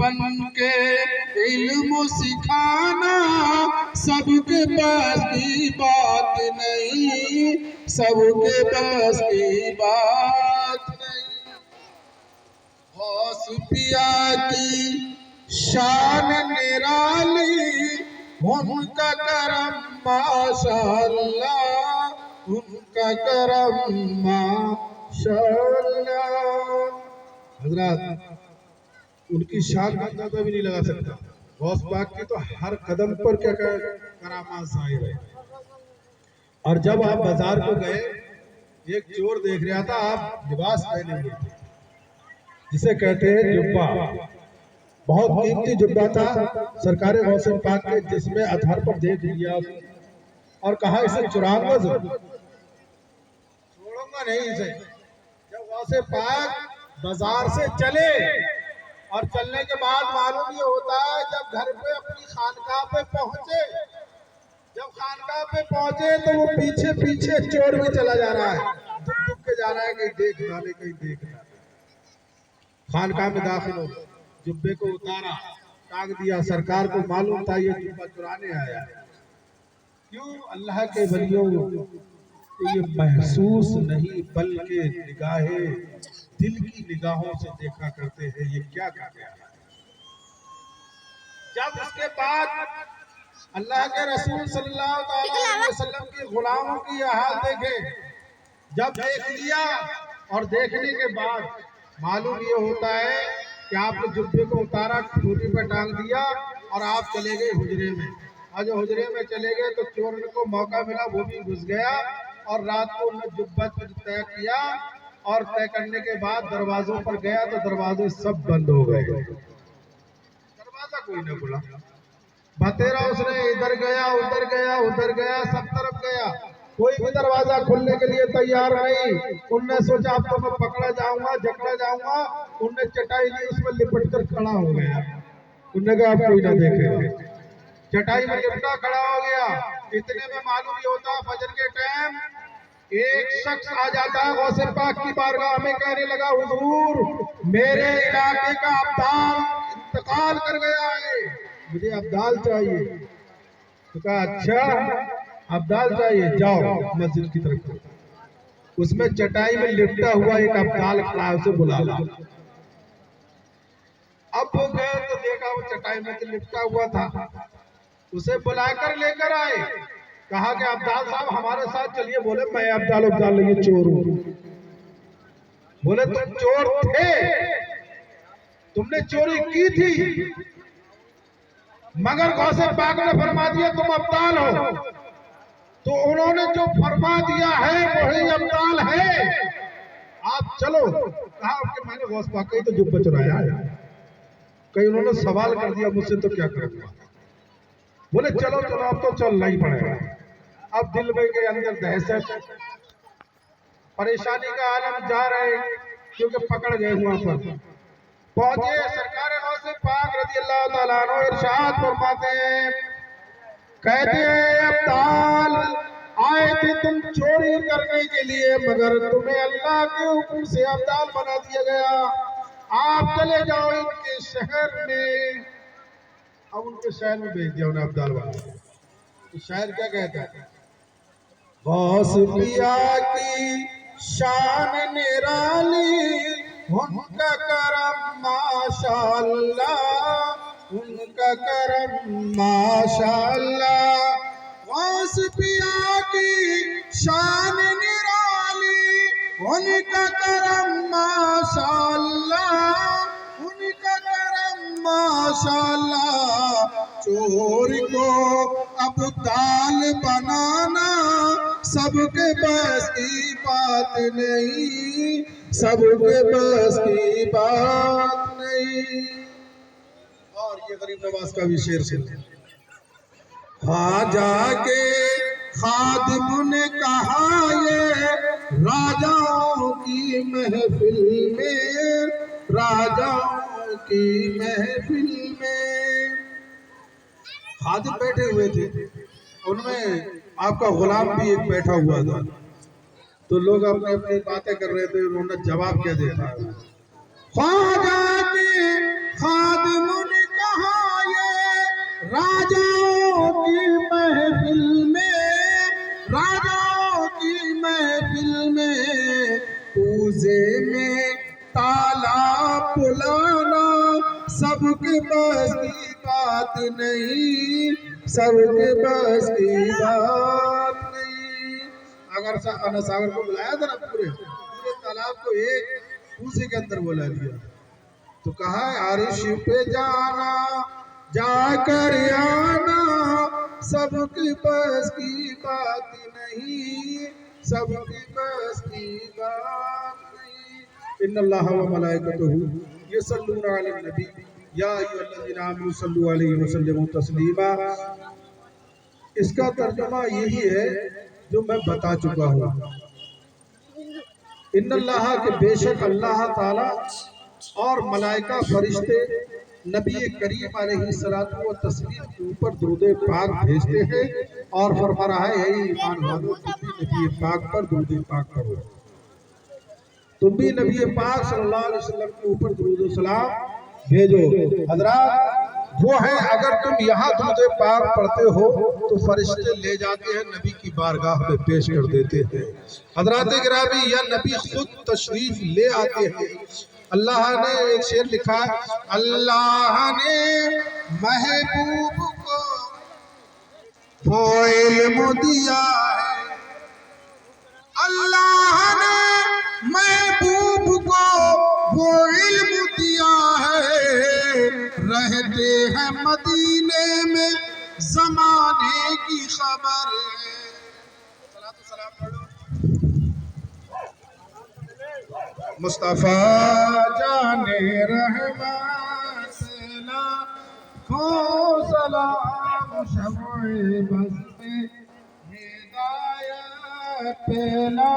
बन के इल्म सिखाना सबके बस की बात नहीं, सबके बस की बात नहीं। गौस पिया की शान निराली, उनका करम माशाअल्लाह, उनका करम माशाअल्लाह। हजरत उनकी शान का अंदाजा भी नहीं लगा सकता। गौस पाक की तो हर कदम पर क्या करामात ज़ाहिर है। और जब आप बाजार को गए, एक चोर देख रहा था, आप लिबास पहने हुए थे जिसे कहते हैं जुब्बा, बहुत कीमती जुब्बा था सरकार गौसे पाक के, जिसमें आधार पर देख लिया और कहा इसे चुराऊंगा जरूर, छोड़ूंगा नहीं इसे। जब गौसे पाक बाजार से चले और चलने के बाद मालूम ये होता है, जब घर पे अपनी खानकाह पे पहुंचे, जब खानकाह पे पहुंचे तो वो पीछे पीछे चोर भी चला जा रहा है, दुख दुख के जा रहा है, कहीं देख डाले कहीं देख डाले। खानकाह में दाखिल हो, जुब्बे को उतारा, टांग दिया। सरकार को मालूम था ये जुब्बा चुराने आया है। क्यों? अल्लाह के वलियों को ये महसूस नहीं, बल्कि निगाहें दिल की निगाहों से देखा करते हैं ये क्या कर गया है। जब उसके बाद अल्लाह के रसूल सल्लल्लाहु अलैहि वसल्लम के गुलामों की यह हाल देखे, जब देख लिया और देखने के बाद मालूम ये होता है कि आपने जुब्बे को उतारा, खूंटी पर टांग दिया और आप चले गए हुजरे में। और जो हुजरे में चले गए तो चोर को मौका मिला, वो भी घुस गया और रात को उन्होंने जुब्बा तय किया। और तय करने के बाद दरवाजों पर गया तो दरवाजे सब बंद हो गए, दरवाजा कोई न खुला। बतेरा उसने इधर गया उधर गया उधर गया, सब तरफ गया, कोई भी दरवाजा खोलने के लिए तैयार नहीं। उनने सोचा अब तो मैं पकड़ा जाऊंगा, जकड़ा जाऊंगा। उनने चटाई ली, उसमें लिपट कर खड़ा हो गया। उनने कहा अब कोई ना देखेगा, चटाई में लिपटा खड़ा हो गया। इतने में मालूम ये होता फजर के टाइम एक शख्स आ जाता है गौसे पाक की बारगाह में, कहने लगा हुजूर मेरे इलाके का अब्दाल इंतकाल कर गया है, मुझे अब्दाल चाहिए। तो कहा अच्छा अब्दाल चाहिए, जाओ मस्जिद की तरफ। उसमें चटाई में लिपटा हुआ एक अब्दाल खड़ा है, उसे बुला ला। अब वो गए तो देखा वो चटाई में तो लिपटा हुआ था, उसे बुलाकर लेकर आए। कहा कि अब्दाल साहब हमारे साथ चलिए। बोले मैं अब्दाल नहीं, चोर हूं। बोले तुम चोर थे, तुमने चोरी की थी, मगर गौसे पाक ने फरमा दिया तुम अब्दाल हो, तो उन्होंने जो फरमा दिया है वही अब्दाल है, आप चलो। कहा कि मैंने गौस पाक का ही तो जुब्बा चुराया है। कहीं उन्होंने सवाल कर दिया मुझसे तो क्या करूंगा। बोले चलो चलो अब तो चलना ही पड़ेगा। अब दिल में के अंदर दहशत, परेशानी का आलम जा रहे, क्योंकि पकड़ गए वहां पर। पहुंचे सरकार गौसे पाक रज़ी अल्लाह ताला अन्हु इरशाद फरमाते हैं, कहते हैं अब्दाल आए थे तुम चोरी करने के लिए, मगर तुम्हें अल्लाह के हुक्म से अब्दाल बना दिया गया। आप चले जाओ इनके शहर में। अब उनके शहर में भेज दिया उन्हें अब्दाल बना। तो शहर क्या कहता है, गौस पिया की शान निराली, उनका करम माशाअल्लाह, उनका करम माशाअल्लाह। गौस पिया की शान निराली, उनका करम माशाअल्लाह, उनका करम माशाअल्लाह। चोर को अब्दाल बनाना सबके बस की बात नहीं, सबके बस की बात नहीं। और ये गरीब नवाज का भी शेर सुनते हैं। ख्वाजा के खादिम ने कहा ये राजाओं की महफिल में, राजाओं की महफिल में। खादिम बैठे हुए थे, उनमें आपका गुलाम भी एक बैठा हुआ था। तो लोग अपनी अपनी बातें कर रहे थे, उन्होंने जवाब क्या दिया था, ख्वाजा के खादिम تالا پلانا سب کے بس کی بات نہیں، سب کے بس کی بات نہیں۔ اگر ساگر کو بلایا تھا نا پورے تالاب کو ایک کوزے کے اندر بلا دیا، تو کہا عرش پہ جانا جا کر آنا سب کی بس کی بات نہیں، سب کی بس کی بات نہیں۔ ان اللہ و ملائکتہ یصلون علی النبی یا ایھا الذین آمنوا صلوا علیہ وسلموا تسلیما۔ اس کا ترجمہ یہی ہے جو میں بتا چکا ہوں۔ ان اللہ کے بے شک اللہ تعالی اور ملائکہ فرشتے نبی کریم علیہ الصلوۃ والتسلیم کے اوپر درود پاک بھیجتے ہیں اور فرما رہا ہے اے ایمان والو تم بھی نبی پاک پر درود پاک کرو، تم بھی نبی پاک صلی اللہ علیہ وسلم کے اوپر درود و سلام بھیجو۔ حضرات وہ ہیں اگر تم یہاں درود پاک پڑھتے ہو تو فرشتے لے جاتے ہیں نبی کی بارگاہ میں پیش کر دیتے ہیں۔ حضرات گرامی یا نبی خود تشریف لے آتے ہیں۔ اللہ نے ایک شعر لکھا ہے، اللہ نے محبوب کو وہ علم دیا ہے، اللہ نے محبوب کو وہ علم دیا ہے، رہتے ہیں مدینے میں زمانے کی خبر ہے۔ مصطفیٰ جان رحمت لاکھوں سلام، شمع بز میں ہدایت پھیلا۔